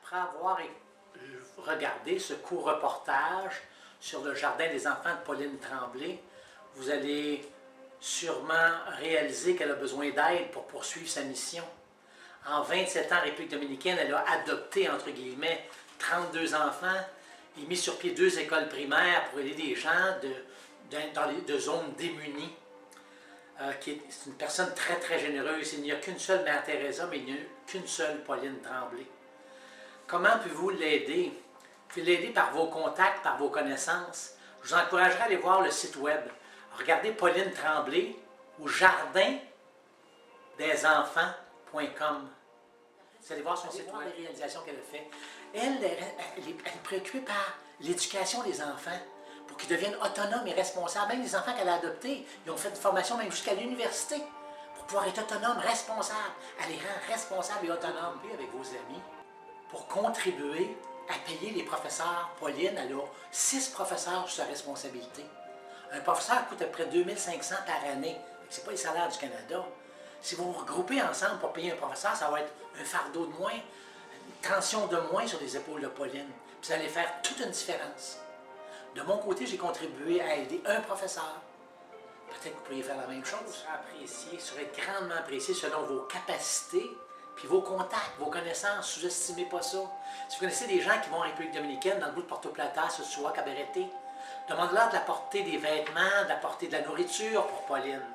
Après avoir regardé ce court reportage sur le jardin des enfants de Pauline Tremblay, vous allez sûrement réaliser qu'elle a besoin d'aide pour poursuivre sa mission. En 27 ans en République dominicaine, elle a adopté, entre guillemets, 32 enfants et mis sur pied 2 écoles primaires pour aider des gens de zones démunies. C'est une personne très, très généreuse. Il n'y a qu'une seule Mère Teresa, mais il n'y a qu'une seule Pauline Tremblay. Comment pouvez-vous l'aider? Vous pouvez l'aider par vos contacts, par vos connaissances. Je vous encouragerais à aller voir le site web. Regardez Pauline Tremblay ou jardindesenfants.com. Vous allez voir son site web, les réalisations qu'elle a fait. Elle est préoccupée par l'éducation des enfants pour qu'ils deviennent autonomes et responsables. Même les enfants qu'elle a adoptés, ils ont fait une formation même jusqu'à l'université pour pouvoir être autonomes, responsables. Elle les rend responsables et autonomes. Puis avec vos amis, pour contribuer à payer les professeurs. Pauline, elle a 6 professeurs sous sa responsabilité. Un professeur coûte à peu près 2500 par année. Ce n'est pas les salaires du Canada. Si vous vous regroupez ensemble pour payer un professeur, ça va être un fardeau de moins, une tension de moins sur les épaules de Pauline. Puis ça allait faire toute une différence. De mon côté, j'ai contribué à aider un professeur. Peut-être que vous pourriez faire la même chose. Apprécié, serait grandement apprécié selon vos capacités, puis vos contacts, vos connaissances. Sous-estimez pas ça. Si vous connaissez des gens qui vont en République dominicaine, dans le bout de Porto Plata, Sosúa, Cabarete, demandez-leur d'apporter des vêtements, d'apporter de la nourriture pour Pauline.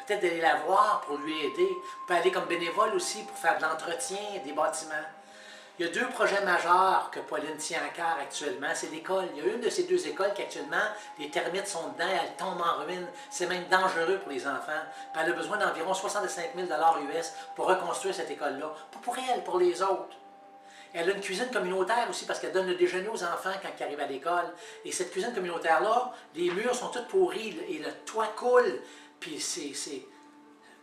Peut-être d'aller la voir pour lui aider. Vous pouvez aller comme bénévole aussi pour faire de l'entretien des bâtiments. Il y a 2 projets majeurs que Pauline tient à cœur actuellement. C'est l'école. Il y a une de ces 2 écoles qui actuellement, les termites sont dedans, elles tombent en ruine. C'est même dangereux pour les enfants. Puis elle a besoin d'environ 65 000 US pour reconstruire cette école-là. Pas pour elle, pour les autres. Elle a une cuisine communautaire aussi parce qu'elle donne le déjeuner aux enfants quand ils arrivent à l'école. Et cette cuisine communautaire-là, les murs sont tous pourris et le toit coule. Puis c'est...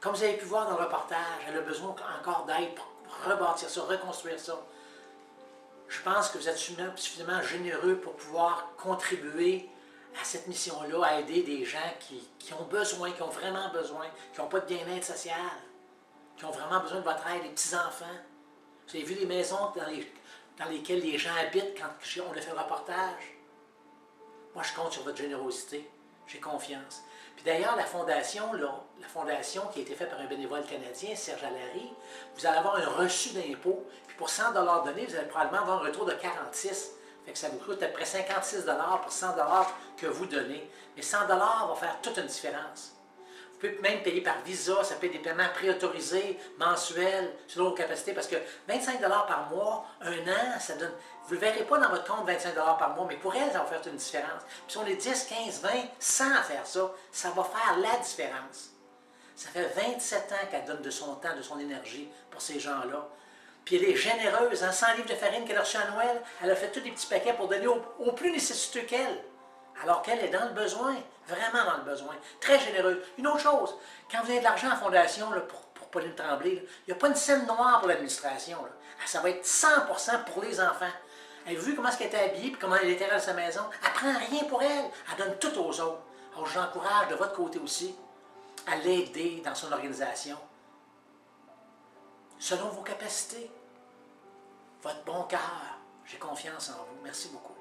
Comme vous avez pu voir dans le reportage, elle a besoin encore d'aide pour rebâtir ça, reconstruire ça. Je pense que vous êtes suffisamment généreux pour pouvoir contribuer à cette mission-là, à aider des gens qui ont besoin, qui ont vraiment besoin, qui n'ont pas de bien-être social, qui ont vraiment besoin de votre aide, les petits-enfants. Vous avez vu les maisons dans lesquelles les gens habitent quand on a fait le reportage? Moi, je compte sur votre générosité. J'ai confiance. Puis d'ailleurs, la fondation qui a été faite par un bénévole canadien, Serge Allary, vous allez avoir un reçu d'impôt. Puis pour 100 $ donnés, vous allez probablement avoir un retour de 46. Fait que ça vous coûte à peu près 56 $ pour 100 $ que vous donnez. Mais 100 $ va faire toute une différence. Vous pouvez même payer par Visa, ça peut être des paiements préautorisés, mensuels, selon vos capacités, parce que 25 $ par mois, un an, ça donne... Vous ne le verrez pas dans votre compte 25 $ par mois, mais pour elle, ça va faire une différence. Puis si on est 10, 15, 20, 100 à faire ça, ça va faire la différence. Ça fait 27 ans qu'elle donne de son temps, de son énergie pour ces gens-là. Puis elle est généreuse, hein, 100 livres de farine qu'elle a reçu à Noël, elle a fait tous des petits paquets pour donner aux plus nécessiteux qu'elle. Alors qu'elle est dans le besoin, vraiment dans le besoin, très généreuse. Une autre chose, quand vous avez de l'argent en fondation là, pour Pauline Tremblay, il n'y a pas une scène noire pour l'administration. Ça va être 100% pour les enfants. Avez-vous vu comment elle était habillée et comment elle était à sa maison? Elle ne prend rien pour elle, elle donne tout aux autres. Alors je l'encourage de votre côté aussi à l'aider dans son organisation, selon vos capacités, votre bon cœur. J'ai confiance en vous. Merci beaucoup.